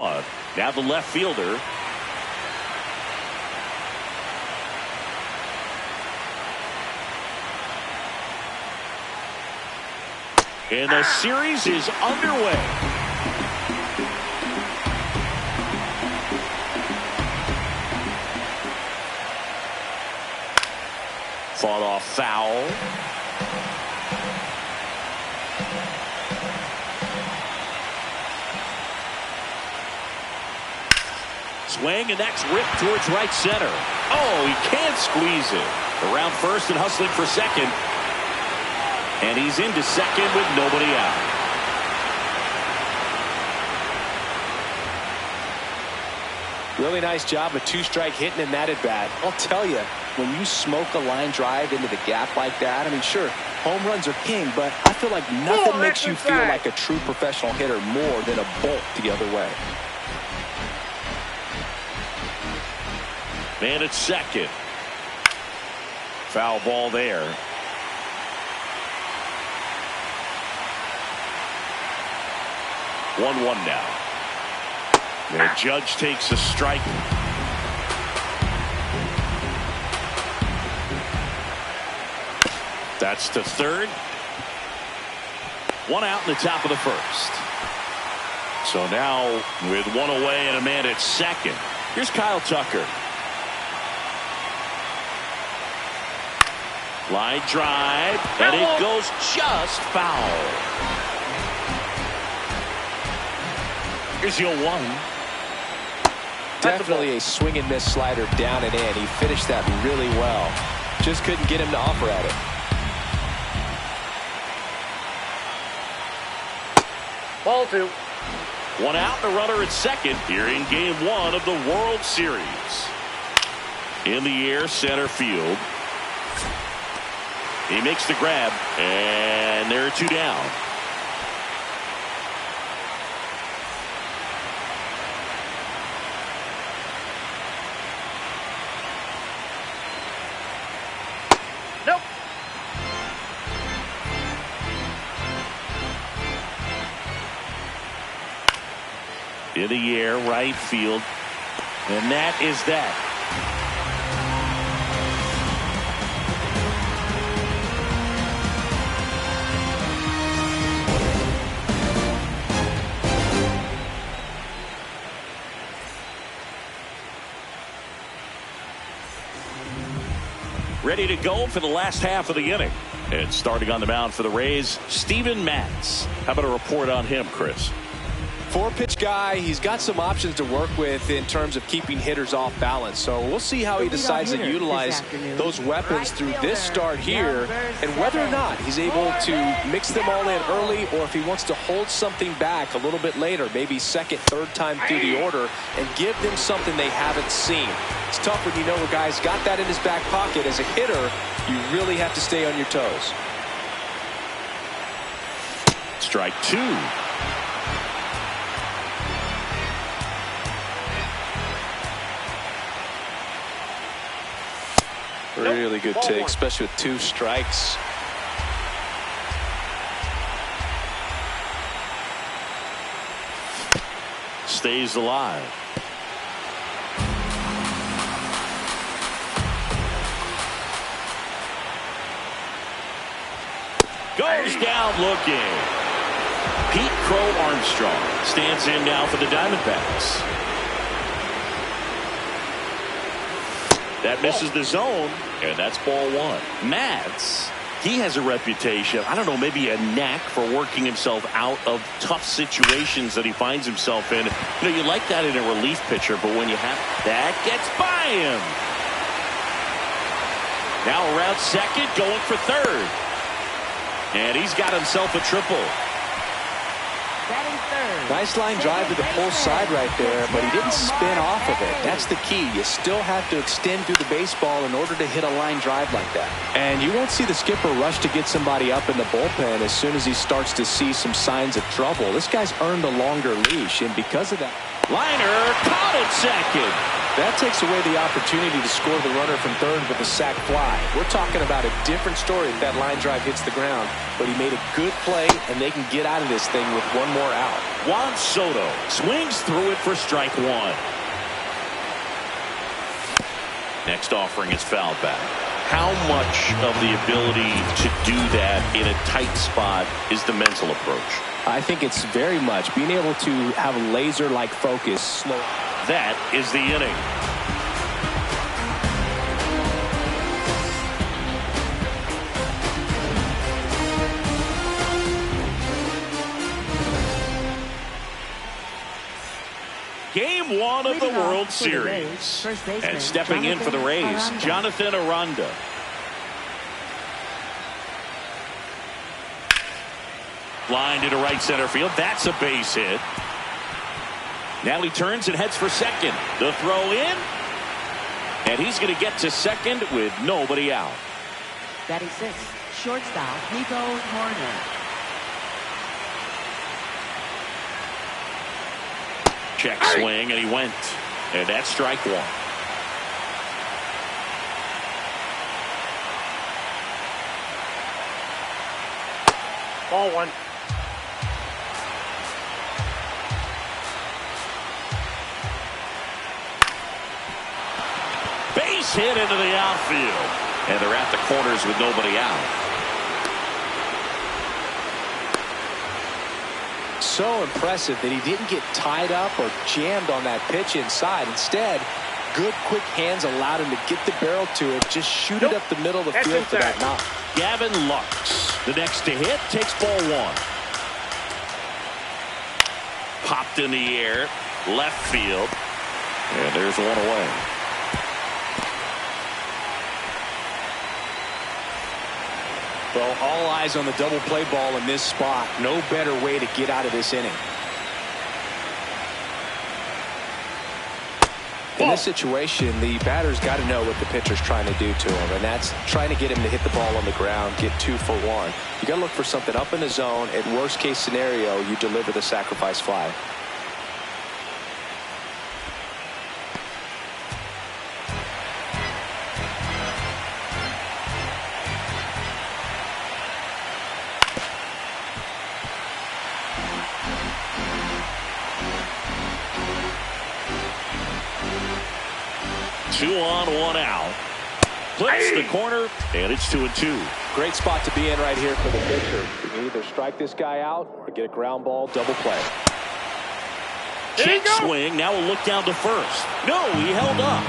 Now the left fielder. And the series is underway. Fought off foul. Swing, and that's ripped towards right center. Oh, he can't squeeze it. Around first and hustling for second. And he's into second with nobody out. Really nice job of two-strike hitting in that at bat. I'll tell you, when you smoke a line drive into the gap like that, I mean, sure, home runs are king, but I feel like nothing makes you feel like a true professional hitter more than a bolt the other way. Man at second. Foul ball there. 1-1 now. The Judge takes a strike. That's to third. One out in the top of the first. So now with one away and a man at second. Here's Kyle Tucker. Line drive, and it goes just foul. Here's your 1. Definitely a swing and miss slider down and in. He finished that really well. Just couldn't get him to offer at it. Ball 2. One out, the runner at second here in game 1 of the World Series. In the air, center field. He makes the grab, and there are 2 down. Nope. In the air, right field, and that is that. Ready to go for the last half of the inning. And starting on the mound for the Rays, Steven Matz. How about a report on him, Chris? 4-pitch guy. He's got some options to work with in terms of keeping hitters off balance. So we'll see how he decides to utilize those weapons through this start here, and whether or not he's able to mix them all in early, or if he wants to hold something back a little bit later, maybe second, third time through the order, and give them something they haven't seen. It's tough when you know a guy's got that in his back pocket. As a hitter, you really have to stay on your toes. Strike 2. Really good take, especially with 2 strikes. Stays alive. Goes down looking. Pete Crow Armstrong stands in now for the Diamondbacks. That misses the zone, and that's ball 1. Matz, he has a reputation, I don't know, maybe a knack for working himself out of tough situations that he finds himself in. You know, you like that in a relief pitcher, but when you have that, gets by him. Now around second, going for third. And he's got himself a triple. Nice line drive to the pull side right there, but he didn't spin off of it. That's the key. You still have to extend through the baseball in order to hit a line drive like that. And you won't see the skipper rush to get somebody up in the bullpen as soon as he starts to see some signs of trouble. This guy's earned a longer leash, and because of that. Liner caught at second. That takes away the opportunity to score the runner from third with a sac fly. We're talking about a different story if that line drive hits the ground. But he made a good play, and they can get out of this thing with one more out. Juan Soto swings through it for strike one. Next offering is fouled back. How much of the ability to do that in a tight spot is the mental approach? I think it's very much being able to have a laser-like focus. Slow. That is the inning. Game one of the World Series. And stepping in for the Rays, Jonathan Aranda. Line into right center field. That's a base hit. Now he turns and heads for second. The throw in. And he's going to get to second with nobody out. Batting sixth, shortstop Nico Horner. Check swing, and he went. And that's strike one. Ball one. Base hit into the outfield. And they're at the corners with nobody out. So impressive that he didn't get tied up or jammed on that pitch inside. Instead, good quick hands allowed him to get the barrel to it, just shoot it up the middle of the field for that knock. Gavin Lux, the next to hit, takes ball one. Popped in the air, left field, and there's one away. Well, all eyes on the double play ball in this spot. No better way to get out of this inning. In this situation, the batter's got to know what the pitcher's trying to do to him, and that's trying to get him to hit the ball on the ground, get 2 for 1. You got to look for something up in the zone. At worst case scenario, you deliver the sacrifice fly. Two on, one out. Flips the corner, and it's 2-2. Great spot to be in right here for the pitcher. You can either strike this guy out or get a ground ball double play. Check swing. Now we'll look down to first. No, he held up.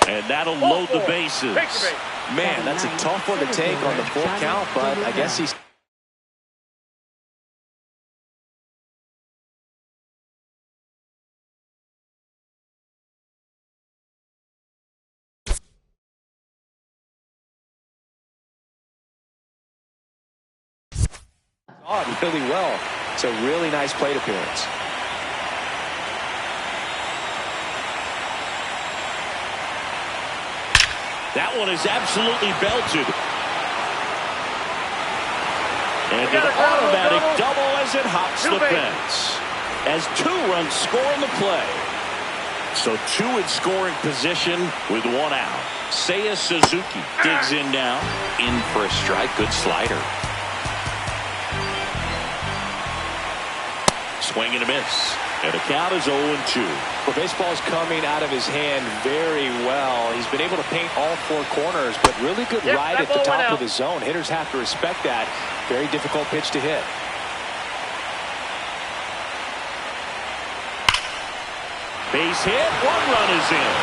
And that'll load the bases. Man, that's a tough one to take on the full count, but I guess he's... really well. It's a really nice plate appearance. That one is absolutely belted. And an automatic double as it hops the fence. As 2 runs score in the play. So 2 in scoring position with 1 out. Seiya Suzuki digs in now. In for a strike. Good slider. Swing and a miss. And the count is 0-2. Well, baseball's coming out of his hand very well. He's been able to paint all 4 corners, but really good ride at the top of the zone. Hitters have to respect that. Very difficult pitch to hit. Base hit. 1 run is in.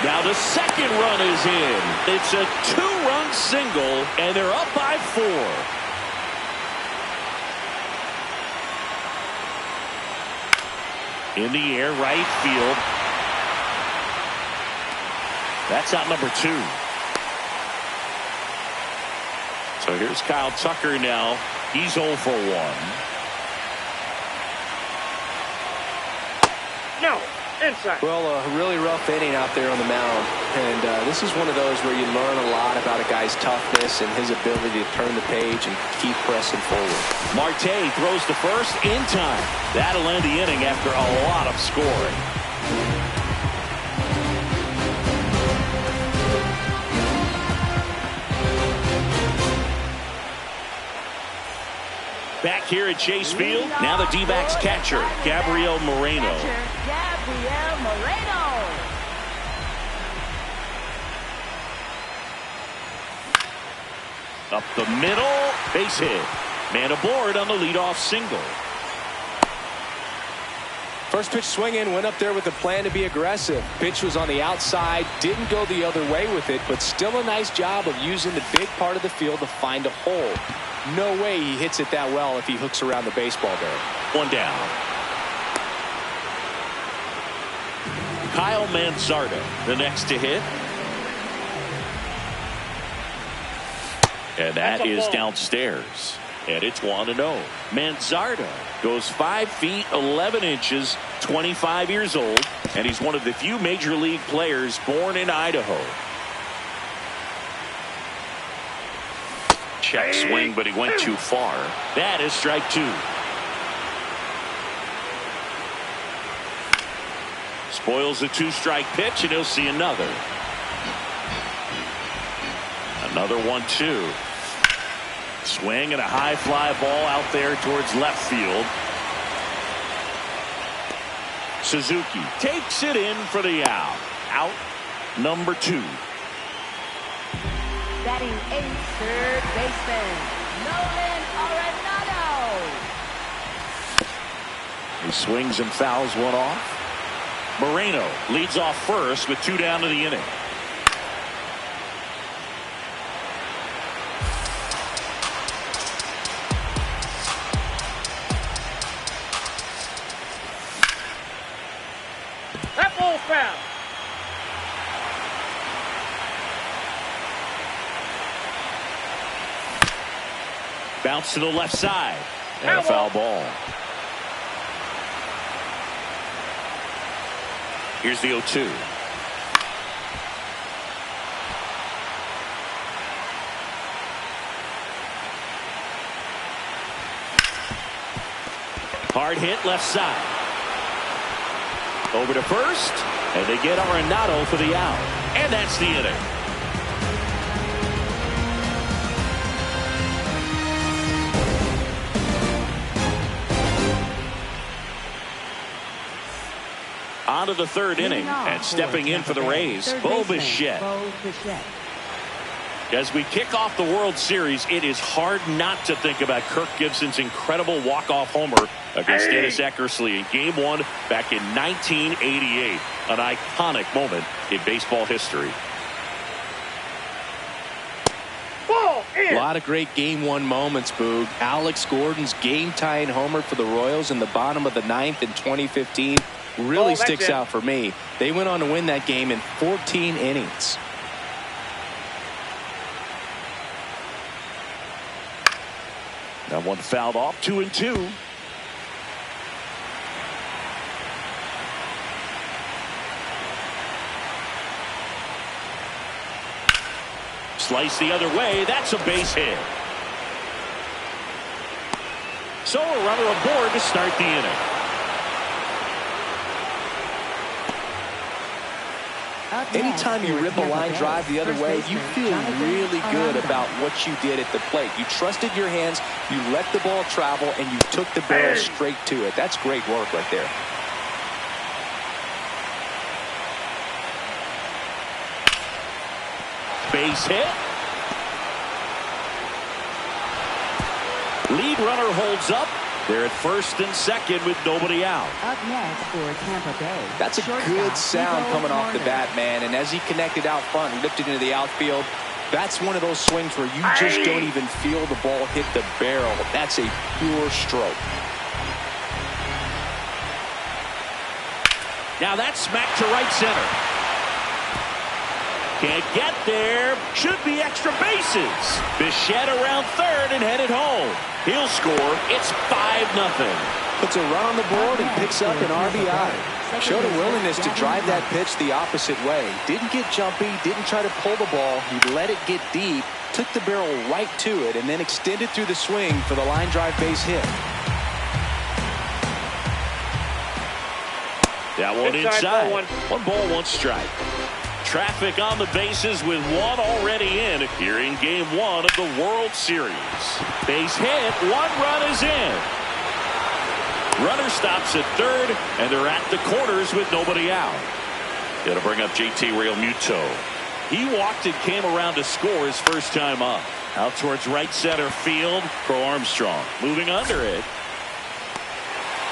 Now the second run is in. It's a 2-run single, and they're up by 4. In the air, right field. That's out number 2. So here's Kyle Tucker now. He's 0 for 1. No. Inside. Well, a really rough inning out there on the mound. And this is one of those where you learn a lot about a guy's toughness and his ability to turn the page and keep pressing forward. Marte throws to first in time. That'll end the inning after a lot of scoring. Back here at Chase Field, now the D-backs catcher, Gabriel Moreno. Gabriel Moreno. Up the middle, base hit. Man aboard on the leadoff single. First pitch swinging, went up there with the plan to be aggressive. Pitch was on the outside, didn't go the other way with it, but still a nice job of using the big part of the field to find a hole. No way he hits it that well if he hooks around the baseball there. One down. Kyle Manzardo, the next to hit. And that is downstairs. And it's 1-0. Manzardo goes 5 feet 11 inches, 25 years old, and he's one of the few major league players born in Idaho. Check swing, but he went too far. That is strike 2. Spoils a 2-strike pitch, and he'll see another. Another 1-2. Swing and a high fly ball out there towards left field. Suzuki takes it in for the out. Out number 2. Batting 8th, third baseman, Nolan Arenado. He swings and fouls one off. Moreno leads off first with 2 down to the inning. That ball foul. Bounce to the left side. And a foul ball. Here's the 0-2. Hard hit left side. Over to first, and they get Arenado for the out. And that's the inning. On to the third inning, and stepping in for the Rays, Bo Bichette. As we kick off the World Series, it is hard not to think about Kirk Gibson's incredible walk-off homer against Dennis Eckersley in Game 1 back in 1988. An iconic moment in baseball history. A lot of great Game 1 moments, Boog. Alex Gordon's game-tying homer for the Royals in the bottom of the 9th in 2015 really sticks out for me. They went on to win that game in 14 innings. That one fouled off. 2-2. Slice the other way. That's a base hit. So a runner aboard to start the inning. Anytime you rip a line drive the other way, you feel really good about what you did at the plate. You trusted your hands, you let the ball travel, and you took the barrel straight to it. That's great work right there. Base hit. Lead runner holds up. They're at first and second with nobody out. Up next for Tampa Bay. That's a good sound coming off the bat, man. And as he connected out front and lifted into the outfield, that's one of those swings where you just don't even feel the ball hit the barrel. That's a pure stroke. Now that's smacked to right center. Can't get there. Should be extra bases. Bichette around third and headed home. He'll score. It's 5-0. Puts a run on the board and picks up an RBI. Showed a willingness to drive that pitch the opposite way. Didn't get jumpy, didn't try to pull the ball. He let it get deep, took the barrel right to it, and then extended through the swing for the line drive base hit. That one inside. One ball, one strike. Traffic on the bases with one already in here in Game 1 of the World Series. Base hit, one run is in. Runner stops at third, and they're at the corners with nobody out. Going to bring up JT Realmuto. He walked and came around to score his first time up. Out towards right center field. Crow Armstrong moving under it.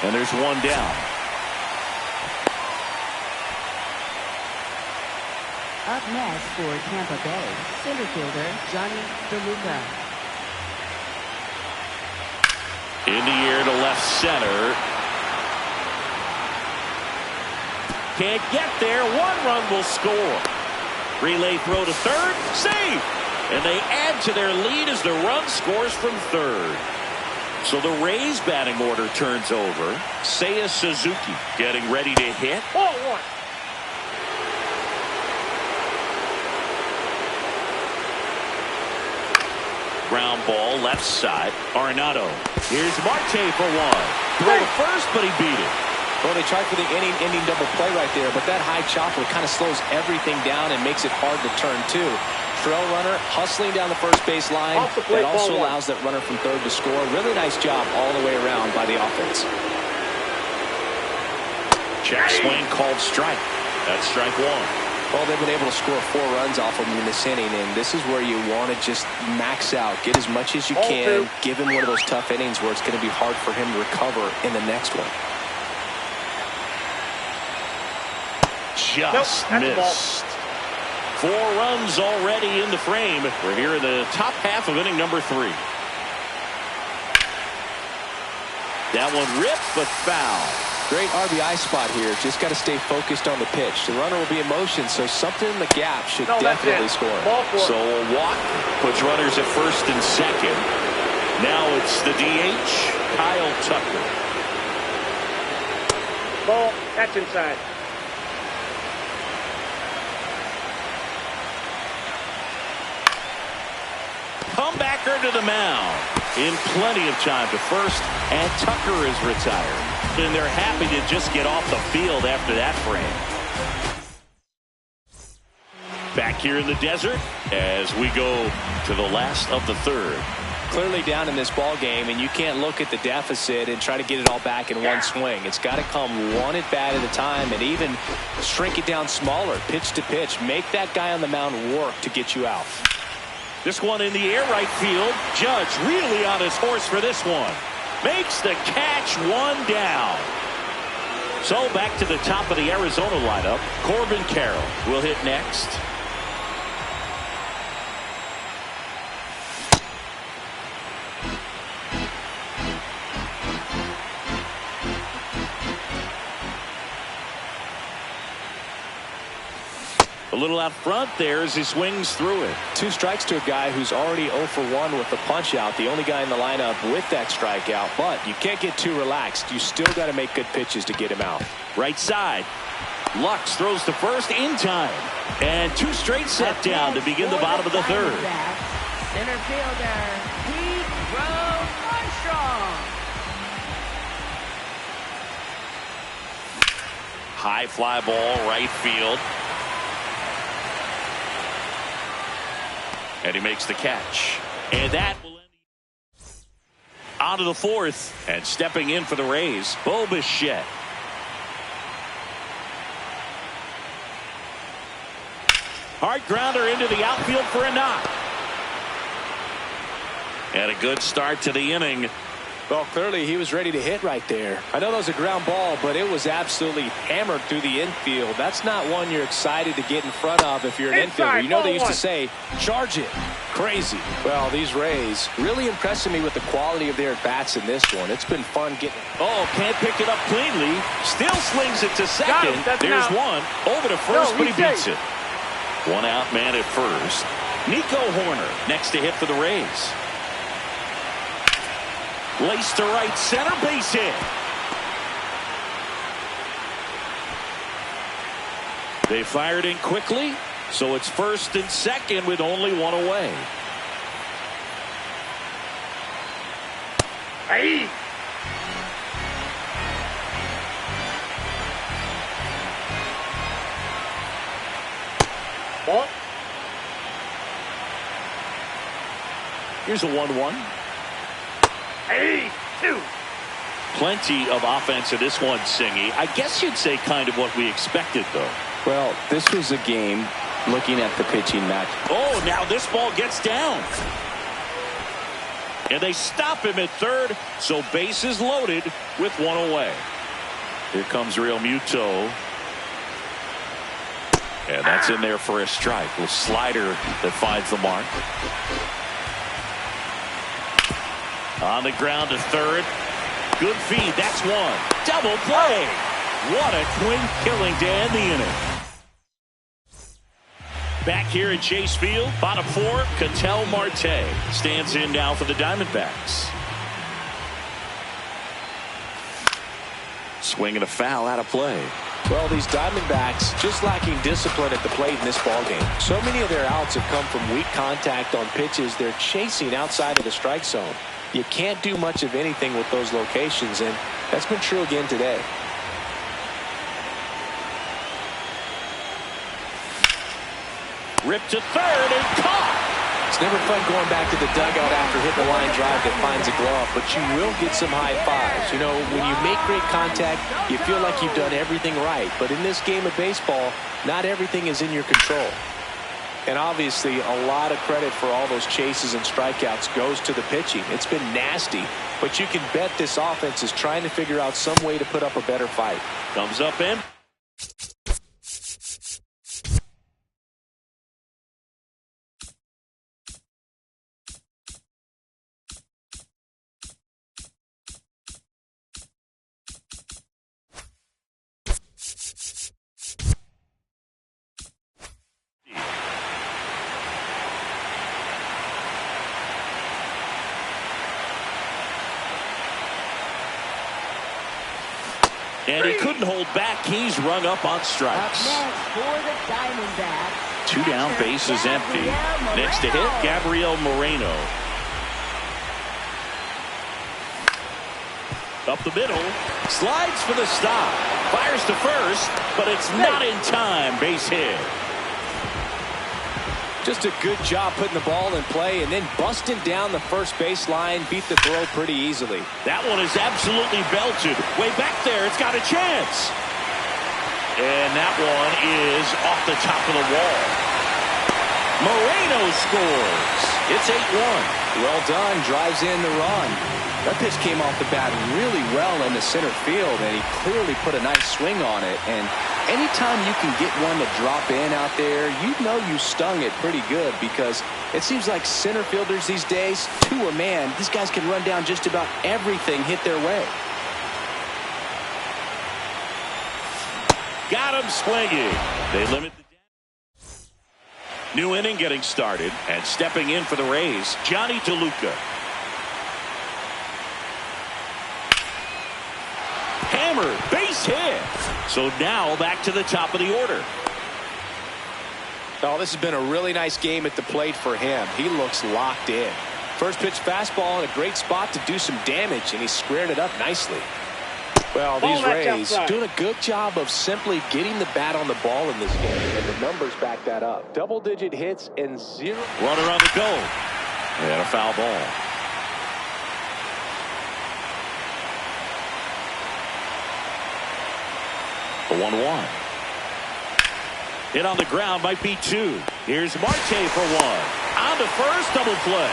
And there's one down. Up next for Tampa Bay, center fielder Johnny DeLuca. In the air to left center. Can't get there. One run will score. Relay throw to third. Save. And they add to their lead as the run scores from third. So the Rays batting order turns over. Seiya Suzuki getting ready to hit. 0-1. Ground ball left side. Arenado. Here's Marte for one. Throw to first, but he beat it. Well, they tried for the inning double play right there, but that high chopper kind of slows everything down and makes it hard to turn too. Trail runner hustling down the first base line. That also allows that runner from third to score. Really nice job all the way around by the offense. Check swing called strike. That's strike one. Well, they've been able to score 4 runs off of him in this inning, and this is where you want to just max out, get as much as you can, give him one of those tough innings where it's going to be hard for him to recover in the next one. Just missed. 4 runs already in the frame. We're here in the top half of inning number 3. That one ripped, but foul. Great RBI spot here. Just got to stay focused on the pitch. The runner will be in motion, so something in the gap should definitely score. So a walk puts runners at first and second. Now it's the DH, Kyle Tucker. Ball, that's inside. Comebacker to the mound. In plenty of time to first, and Tucker is retired. And they're happy to just get off the field after that frame. Back here in the desert as we go to the last of the third. Clearly down in this ball game, and you can't look at the deficit and try to get it all back in one swing. It's got to come one at bat at a time, and even shrink it down smaller, pitch to pitch. Make that guy on the mound work to get you out. This one in the air right field. Judge really on his horse for this one. Makes the catch, one down. So back to the top of the Arizona lineup. Corbin Carroll will hit next. A little out front there as he swings through it. 2 strikes to a guy who's already 0 for 1 with the punch out. The only guy in the lineup with that strikeout, but you can't get too relaxed. You still got to make good pitches to get him out. Right side. Lux throws to first in time. And 2 straight set down to begin the bottom of the third. Center fielder, Crow Armstrong. High fly ball, right field. And he makes the catch. And that will end on to the 4th. And stepping in for the Rays, Bo Bichette. Hard grounder into the outfield for a knock. And a good start to the inning. Well, clearly he was ready to hit right there. I know that was a ground ball, but it was absolutely hammered through the infield. That's not one you're excited to get in front of if you're an infielder. You know they used to say, charge it. Crazy. Well, these Rays really impressing me with the quality of their bats in this one. It's been fun getting. Oh, can't pick it up cleanly. Still slings it to second. There's one. Over to first, but he beats it. 1 out man at first. Nico Horner next to hit for the Rays. Lace to right center, base hit. They fired in quickly, so it's first and second with only one away. Hey! Ball. Here's a 1-1. Hey! 2. Plenty of offense in this one, Singy. I guess you'd say kind of what we expected, though. Well, this was a game looking at the pitching match. Oh, now this ball gets down. And they stop him at third, so bases loaded with one away. Here comes Real Muto. And that's in there for a strike. A slider that finds the mark. On the ground to third. Good feed. That's one. Double play. What a twin killing to end the inning. Back here at Chase Field, bottom 4, Ketel Marte stands in now for the Diamondbacks. Swinging a foul out of play. Well, these Diamondbacks just lacking discipline at the plate in this ballgame. So many of their outs have come from weak contact on pitches they're chasing outside of the strike zone. You can't do much of anything with those locations, and that's been true again today. Ripped to third and caught. It's never fun going back to the dugout after hitting a line drive that finds a glove, but you will get some high fives. You know, when you make great contact, you feel like you've done everything right. But in this game of baseball, not everything is in your control. And obviously, a lot of credit for all those chases and strikeouts goes to the pitching. It's been nasty, but you can bet this offense is trying to figure out some way to put up a better fight. Comes up in. And he couldn't hold back. He's rung up on strikes. Up next for the Diamondbacks. 2 down, bases empty. Next to hit, Gabriel Moreno. Up the middle, slides for the stop. Fires to first, but it's not in time. Base hit. Just a good job putting the ball in play and then busting down the first baseline. Beat the throw pretty easily. That one is absolutely belted. Way back there, it's got a chance. And that one is off the top of the wall. Moreno scores. It's 8-1. Well done. Drives in the run. That pitch came off the bat really well into center field, and he clearly put a nice swing on it. And anytime you can get one to drop in out there, you know you stung it pretty good, because it seems like center fielders these days, to a man, these guys can run down just about everything hit their way. Got him swinging. They limit the new inning getting started, and stepping in for the Rays, Johnny DeLuca. Hammered, base hit. So now back to the top of the order. Oh, this has been a really nice game at the plate for him. He looks locked in. First pitch fastball in a great spot to do some damage, and he squared it up nicely. Well, these Rays doing a good job of simply getting the bat on the ball in this game, and the numbers back that up. Double-digit hits and 0. Runner on the go. And a foul ball. The 1-1. Hit on the ground, might be 2. Here's Marte for 1. On to first, double play.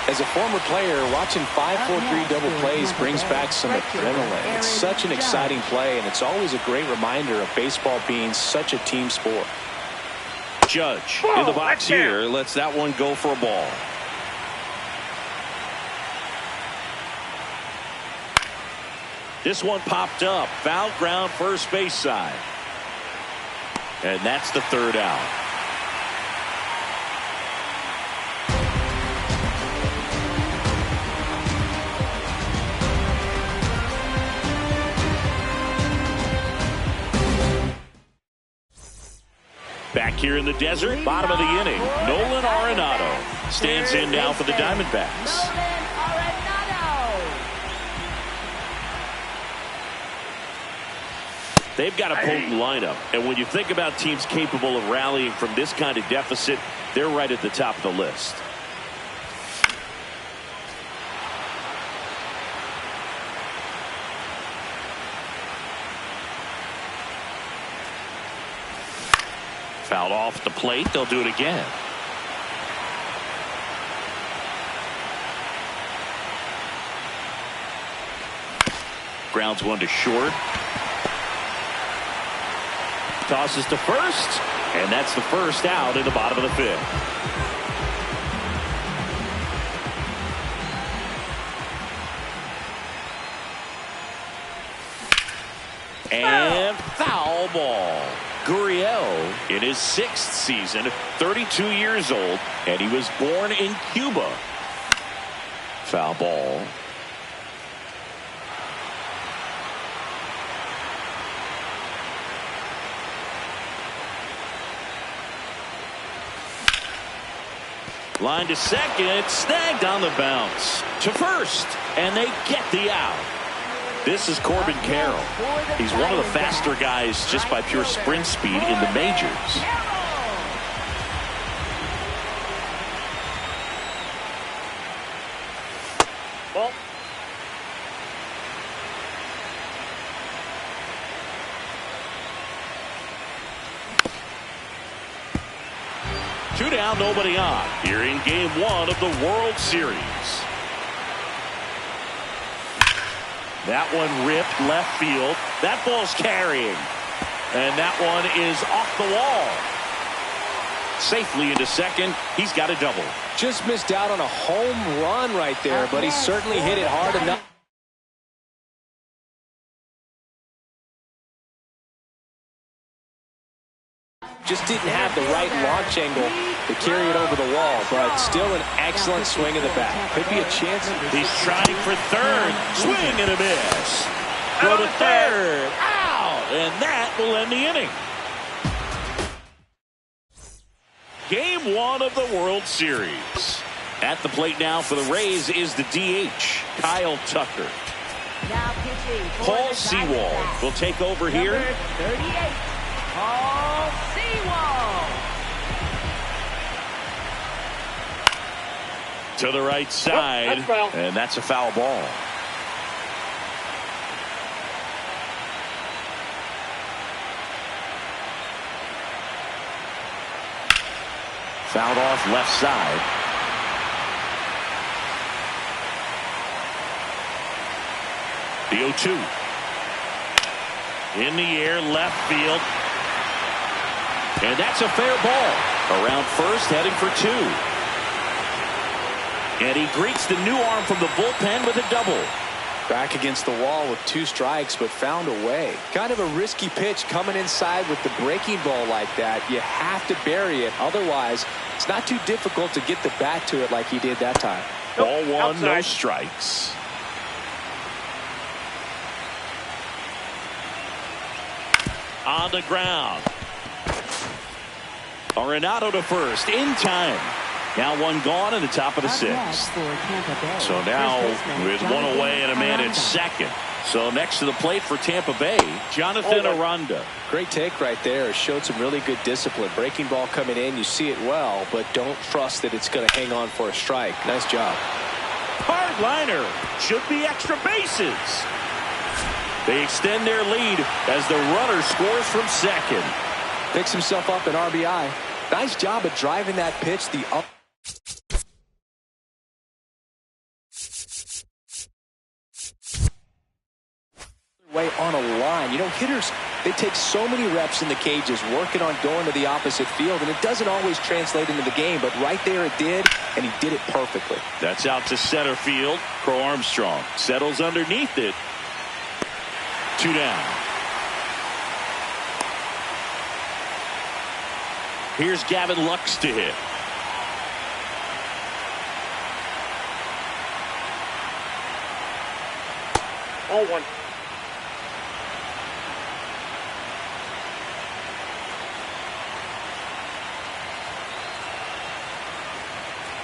As a former player, watching 5-4-3 double plays brings back some adrenaline. It's such an exciting play, and it's always a great reminder of baseball being such a team sport. Judge in the box here, lets that one go for a ball. This one popped up, foul ground first base side. And that's the third out. Back here in the desert, bottom of the inning, Nolan Arenado stands in now for the Diamondbacks. They've got a potent lineup, and when you think about teams capable of rallying from this kind of deficit, they're right at the top of the list. Fouled off the plate. They'll do it again. Grounds one to short. Tosses to first, and that's the first out in the bottom of the fifth. And foul ball. Gurriel in his 6th season, 32 years old, and he was born in Cuba. Foul ball. Line to second, snagged on the bounce. To first, and they get the out. This is Corbin Carroll. He's one of the faster guys just by pure sprint speed in the majors. Ball. Two down, nobody on. Here in game 1 of the World Series. That one ripped left field. That ball's carrying. And that one is off the wall. Safely into second. He's got a double. Just missed out on a home run right there, but he certainly hit it hard enough. Just didn't have the right launch angle to carry it over the wall, but still an excellent swing in the bat. Could be a chance. He's trying for third. Swing and a miss. Go to third. Out. And that will end the inning. Game 1 of the World Series. At the plate now for the Rays is the DH, Kyle Tucker. Paul Sewald will take over here. 38. Paul Sewald. To the right side, and that's a foul ball. Fouled off left side. The 0-2. In the air, left field. And that's a fair ball. Around first, heading for 2. And he greets the new arm from the bullpen with a double. Back against the wall with 2 strikes, but found a way. Kind of a risky pitch coming inside with the breaking ball like that. You have to bury it. Otherwise, it's not too difficult to get the bat to it like he did that time. Ball 1, outside. no strikes. On the ground. Arenado to first in time. Now 1 gone in the top of the 6th. So now with 1 away and a man at second. So next to the plate for Tampa Bay, Jonathan Aranda. Great take right there. Showed some really good discipline. Breaking ball coming in, you see it well, but don't trust that it's going to hang on for a strike. Nice job. Hard liner. Should be extra bases. They extend their lead as the runner scores from second. Picks himself up an RBI. Nice job of driving that pitch the up. Way on a line. You know, hitters, they take so many reps in the cages working on going to the opposite field, and it doesn't always translate into the game, but right there it did, and he did it perfectly. That's out to center field. Crow Armstrong settles underneath it. 2 down. Here's Gavin Lux to hit. All 1.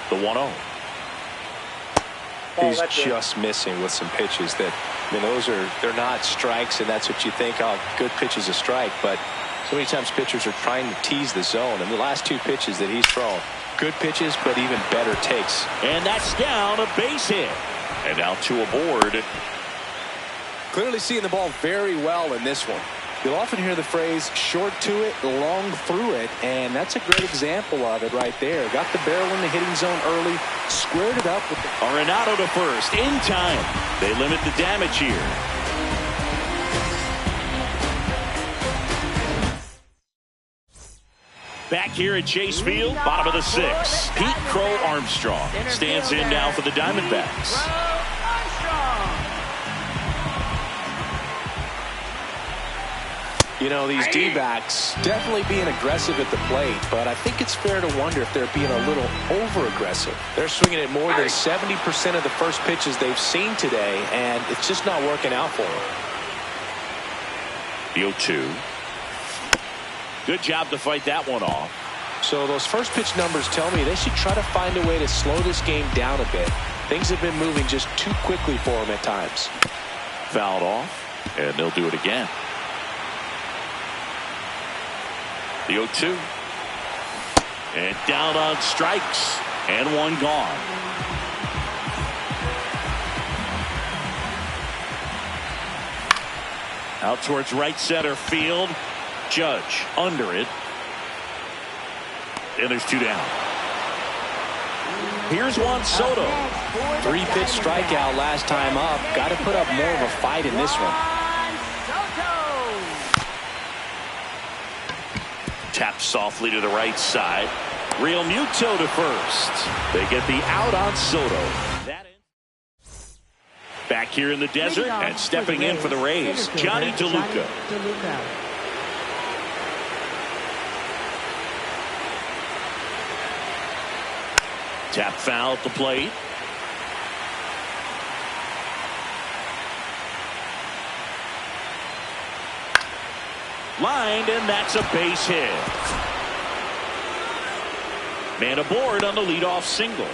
The 1-0. He's just missing with some pitches that, I mean, they're not strikes, and that's what you think, oh, good pitch is a strike. But so many times pitchers are trying to tease the zone, and the last two pitches that he's thrown, good pitches, but even better takes. And that's down, a base hit. And now 2 aboard. Clearly seeing the ball very well in this one. You'll often hear the phrase short to it, long through it, and that's a great example of it right there. Got the barrel in the hitting zone early, squared it up with the Arenado to first in time. They limit the damage here. Back here at Chase Field, bottom of the 6th. Pete Crow Armstrong stands in now for the Diamondbacks. You know, these D-backs definitely being aggressive at the plate, but I think it's fair to wonder if they're being a little over-aggressive. They're swinging at more than 70% of the first pitches they've seen today, and it's just not working out for them. The 0-2. Good job to fight that one off. So those first pitch numbers tell me they should try to find a way to slow this game down a bit. Things have been moving just too quickly for them at times. Fouled off, and they'll do it again. The 0-2. And down on strikes. And one gone. Out towards right center field. Judge under it. And there's 2 down. Here's Juan Soto. 3-pitch strikeout last time up. Got to put up more of a fight in this one. Tap softly to the right side. Real Muto to first. They get the out on Soto. Back here in the desert and stepping in for the Rays, Johnny DeLuca. Tap foul at the plate. Lined, and that's a base hit. Man aboard on the leadoff single.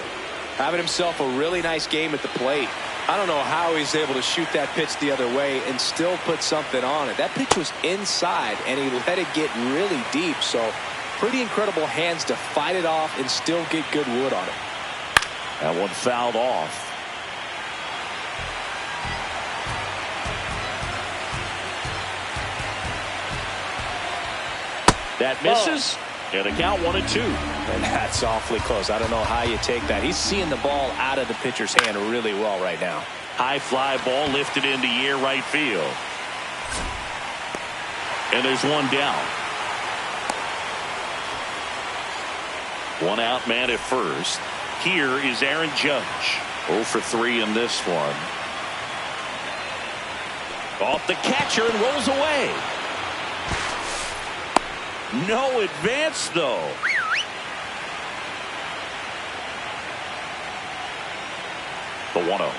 Having himself a really nice game at the plate. I don't know how he's able to shoot that pitch the other way and still put something on it. That pitch was inside, and he let it get really deep. So pretty incredible hands to fight it off and still get good wood on it. That one fouled off. That misses. And the count 1-2. And that's awfully close. I don't know how you take that. He's seeing the ball out of the pitcher's hand really well right now. High fly ball lifted into air right field. And there's one down. One out, man at first. Here is Aaron Judge. 0 for 3 in this one. Off the catcher and rolls away. No advance, though. The 1-0.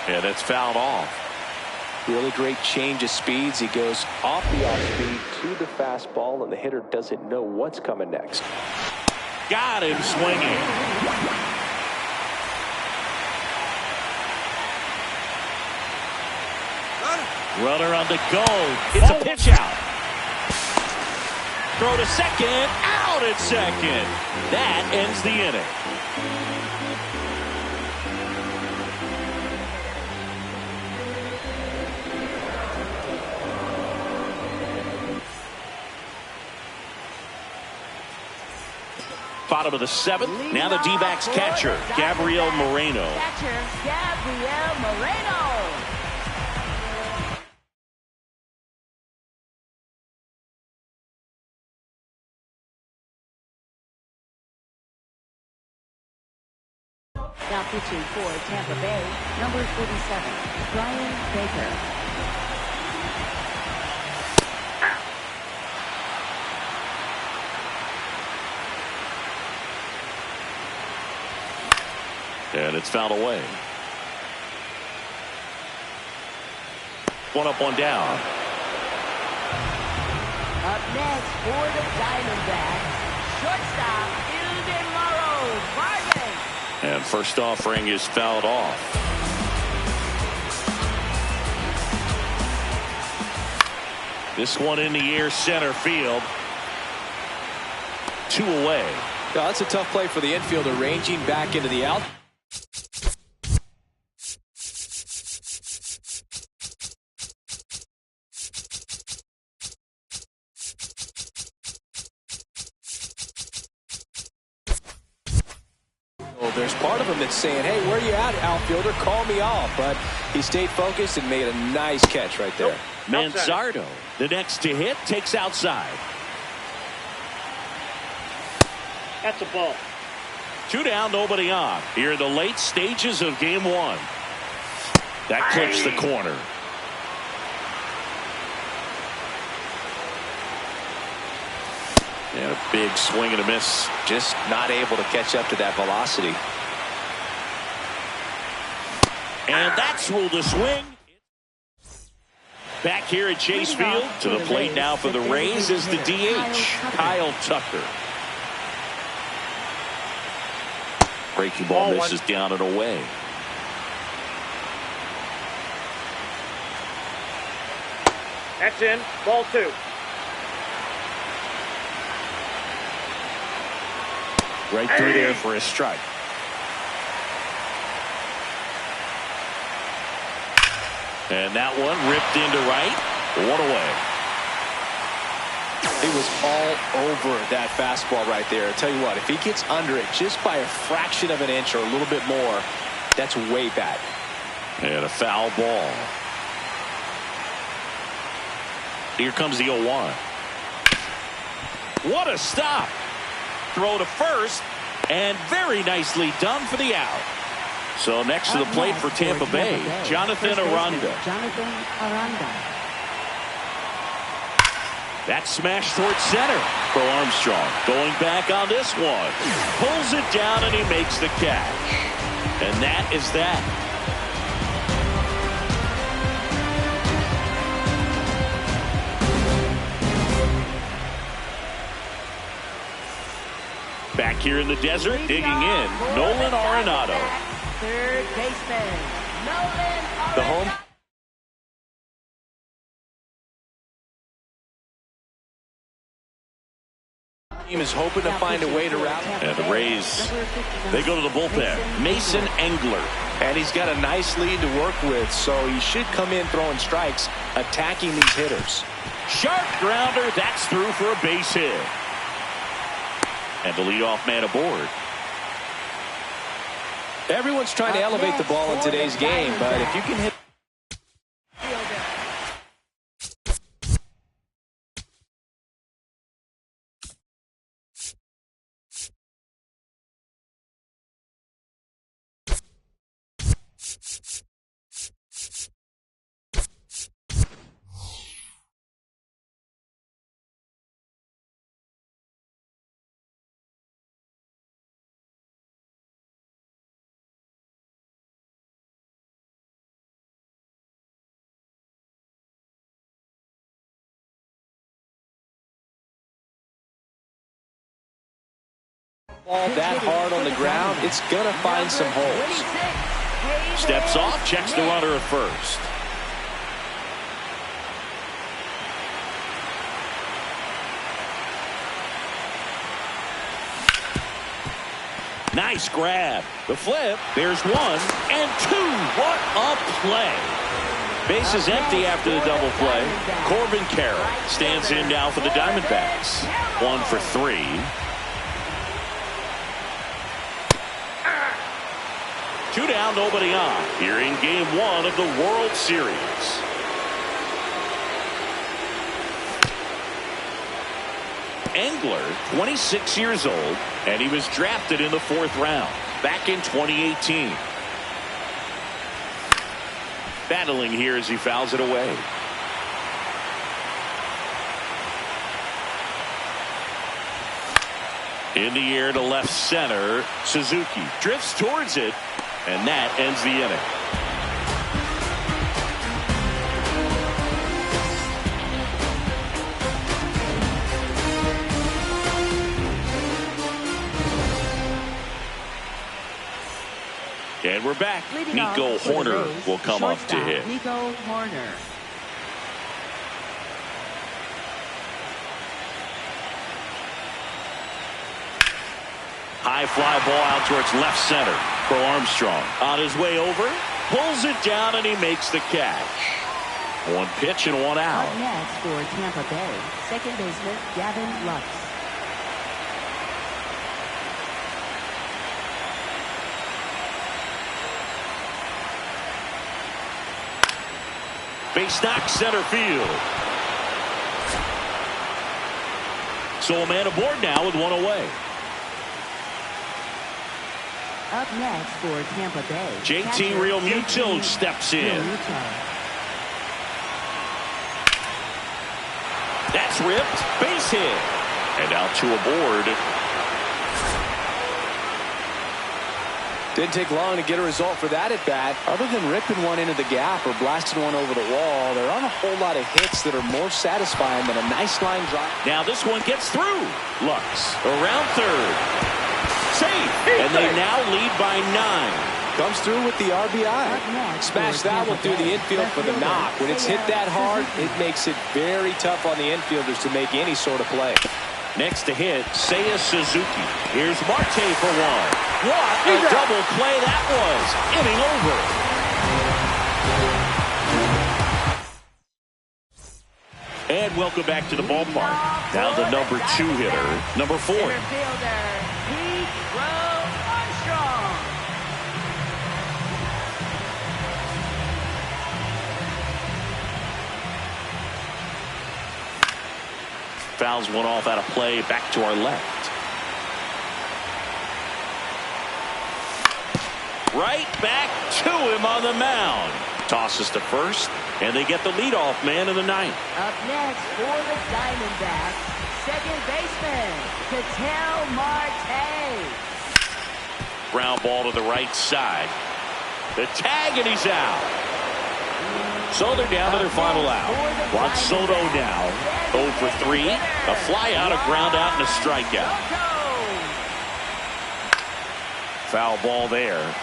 And it's fouled off. Really great change of speeds. He goes off the off speed to the fastball, and the hitter doesn't know what's coming next. Got him swinging. Runner on the go. It's a pitch out. Throw to second. Out at second. That ends the inning. Bottom of the 7th. Now the D-backs catcher, Gabriel Moreno. Now pitching for Tampa Bay, number 47, Brian Baker. And it's fouled away. one up, one down. Up next for the Diamondbacks, shortstop Ildemaro Vargas. And first offering is fouled off. This one in the air, center field. 2 away. Now, that's a tough play for the infielder, ranging back into the out. Well, there's part of him that's saying, hey, where you at, outfielder? Call me off. But he stayed focused and made a nice catch right there. Manzardo, the next to hit, takes outside. That's a ball. 2 down, nobody on. Here in the late stages of game 1. That clips the corner. And a big swing and a miss. Just not able to catch up to that velocity. And that's ruled a swing. Back here at Chase Field, to the plate now for the Rays is the DH, Kyle Tucker. Breaking ball misses down and away. That's in. Ball 2. Right through there for a strike. And that one ripped into right. 1 away. He was all over that fastball right there. I'll tell you what, if he gets under it just by a fraction of an inch or a little bit more, that's way bad. And a foul ball. Here comes the 0-1. What a stop. Throw to first, and very nicely done for the out. So next to the plate for Tampa Bay, Jonathan Aranda. That smash towards center for Armstrong. Going back on this one. Pulls it down and he makes the catch. And that is that. Back here in the desert, digging in, Nolan Arenado. Third baseman, Nolan Arenado. The home team is hoping to find a way to rally. And the Rays, they go to the bullpen. Mason Engler. And he's got a nice lead to work with, so he should come in throwing strikes, attacking these hitters. Sharp grounder, that's through for a base hit. And the leadoff man aboard. Everyone's trying to elevate the ball in today's game, but if you can hit ball that hard on the ground, it's going to find some holes. Steps off, checks the runner at first. Nice grab. The flip. There's 1 and 2. What a play. Bases empty after the double play. Corbin Carroll stands in now for the Diamondbacks. 1 for 3. Two down, nobody on. Here in game 1 of the World Series. Engler, 26 years old, and he was drafted in the 4th round back in 2018. Battling here as he fouls it away. In the air to left center, Suzuki drifts towards it, and that ends the inning. we're back. Leading Nico off for the Horner Rays, will come up to shortstop hit. Nico Horner. High fly ball out towards left center for Armstrong. On his way over, pulls it down, and he makes the catch. One pitch and one out. Up next for Tampa Bay, second baseman Gavin Lux. Base knock center field. So a man aboard now with one away. Up next for Tampa Bay, JT catcher Realmuto JT steps in. Realmuto. That's ripped. Base hit. And out to aboard. Didn't take long to get a result for that at bat. Other than ripping one into the gap or blasting one over the wall, there aren't a whole lot of hits that are more satisfying than a nice line drive. Now this one gets through. Lux around third. Safe. And they now lead by 9. Comes through with the RBI. Smash that one through the infield for the knock. When it's hit that hard, it makes it very tough on the infielders to make any sort of play. Next to hit, Seiya Suzuki. Here's Marte for one. What a double play that was. Inning over. And welcome back to the ballpark. Now the number 2 hitter, number 4. Center fielder Pete Armstrong. Fouls one off out of play, back to our left. Right back to him on the mound. Tosses to first, and they get the leadoff man in the 9th. Up next for the Diamondbacks, second baseman Ketel Marte. Ground ball to the right side. The tag, and he's out. So they're down to their final out. Juan Soto now 0 for 3. A fly out, a ground out, and a strikeout. Foul ball there.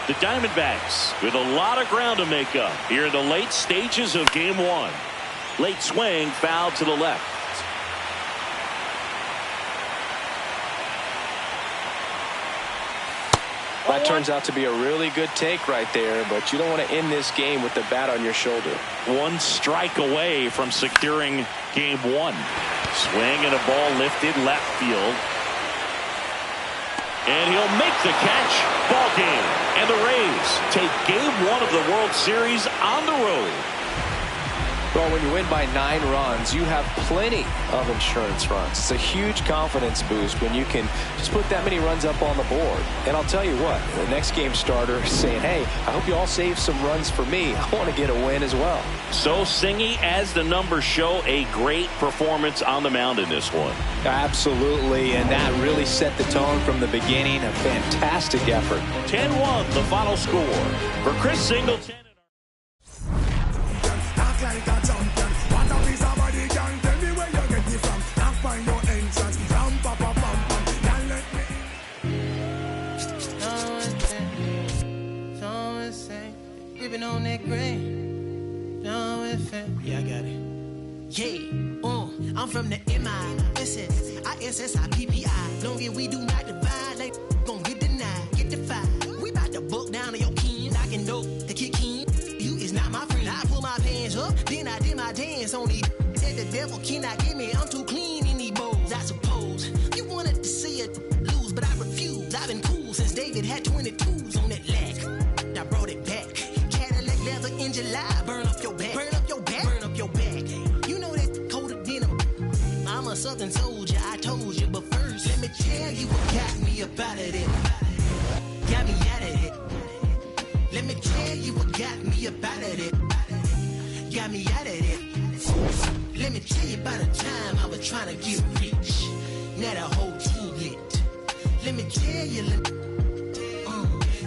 The Diamondbacks with a lot of ground to make up here in the late stages of game 1. Late swing, foul to the left. That turns out to be a really good take right there, but you don't want to end this game with the bat on your shoulder. 1 strike away from securing game 1. Swing and a ball lifted left field. And he'll make the catch. Ball game. And the Rays take game 1 of the World Series on the road. Well, when you win by 9 runs, you have plenty of insurance runs. It's a huge confidence boost when you can just put that many runs up on the board. And I'll tell you what, the next game starter is saying, hey, I hope you all save some runs for me. I want to get a win as well. So Singy, as the numbers show, a great performance on the mound in this one. Absolutely, and that really set the tone from the beginning. A fantastic effort. 10-1, the final score. For Chris Singleton. Like a champion, what a piece of body can tell me where you get it from. Knock find your entrance, ram pa pa pam pam. Can't let me. So insane, gripping on that grain. So insane, yeah, I got it. Yeah, I'm from the MISS, ISSIPPI. Long as we do not divide, like gon' get denied, get defied. We bout to buck down on your kin, I can know the kick in. You is not my friend. I pull my pants up, then I did my dance on these. Said the devil cannot get me, I'm too clean in these bowls. I suppose you wanted to see it lose, but I refuse. I've been cool since David had 22s on that leg. I brought it back. Cadillac leather in July, burn up your back, burn up your back, burn up your back. You know that colder denim. I'm a southern soldier, I told you, but first let me tell you what got me up out of it. Got me out of it. Let me tell you what got me up out of it. Got me out of it. Let me tell you about the time I was trying to get rich. Now the whole team lit. Let me tell you,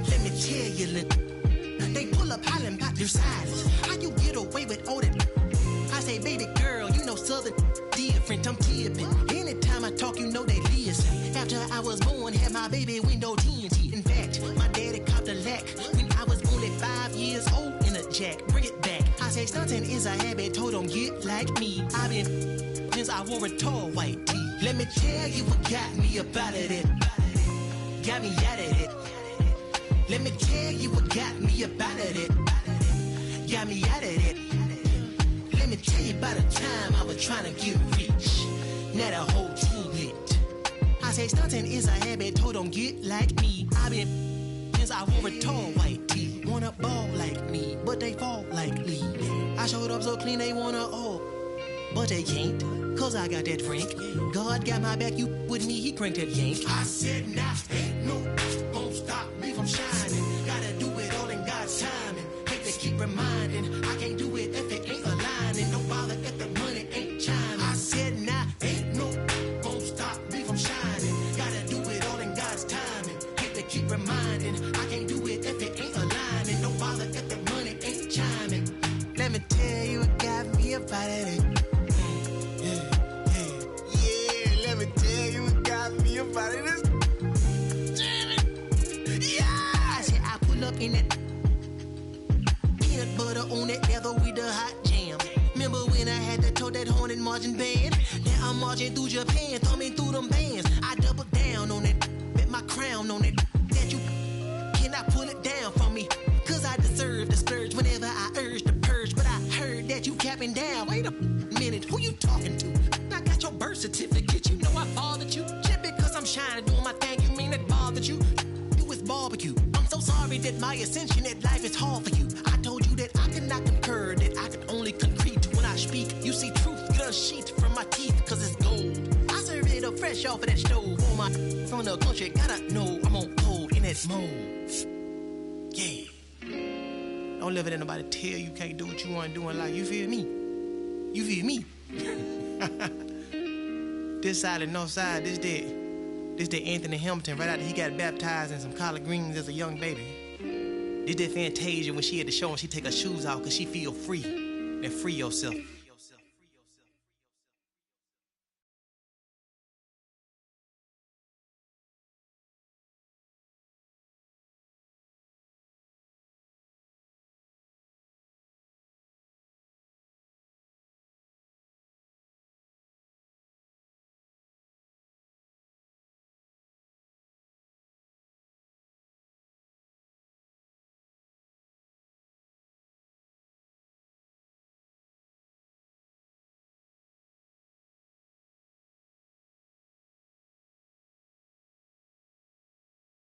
let me tell you, they pull up hollering about their silence. How you get away with all that? I say, baby girl, you know southern different, I'm tipping. Anytime I talk, you know they listen. After I was born, had my baby window TNT. In fact, my daddy copied about the lack. When I was only 5 years old in a jack, bring it back. I say stunting is a habit, told them get like me. I've been since I wore a tall white tee. Let me tell you what got me up out of it. Got me out of it. Let me tell you what got me up out of it. Got me out of it. Let me tell you about the time I was trying to get rich. Now the whole too lit. I say stunting is a habit, told them get like me. I've been since I wore a tall white tee. Wanna ball like me, but they fall like me. I showed up so clean they wanna but they can't, cause I got that drink. God got my back, you with me, he cranked that yank. I said nah, ain't no gon' stop me from shining. Gotta do it all in God's timing. Hate to keep reminding, I can't do it if it ain't aligning. No bother if the money ain't chiming. I said nah, ain't no gon' stop me from shining. Gotta do it all in God's timing. Hate to keep reminding, I can't do it if it ain't aligning. No bother if the money ain't chiming. Let me tell you what got me up out of it. About it. Damn it. Yeah. I said I pull up in that peanut butter on that leather with the hot jam. Remember when I had to tote that horn and marching band? Now I'm marching through Japan, thumbing through them bands. I double down on it, bet my crown on it. That you cannot pull it down from me, cause I deserve the splurge whenever I urge the purge. But I heard that you capping down. Wait a minute, who you talking to? I got your birth certificate, you know I fathered you. I'm shining, doing my thing, you mean it bothered you? You was barbecue. I'm so sorry that my ascension at life is hard for you. I told you that I could not concur, that I could only concrete when I speak. You see truth, get a sheet from my teeth, cause it's gold. I serve it up fresh off of that stove. For my from the country, gotta know I'm on cold in that mode. Yeah. Don't let nobody tell you can't do what you want to do in life. You feel me? You feel me? This side and north side, this the Anthony Hamilton right after he got baptized in some collard greens as a young baby. This the Fantasia when she at the show and she take her shoes off cause she feel free. Then free yourself.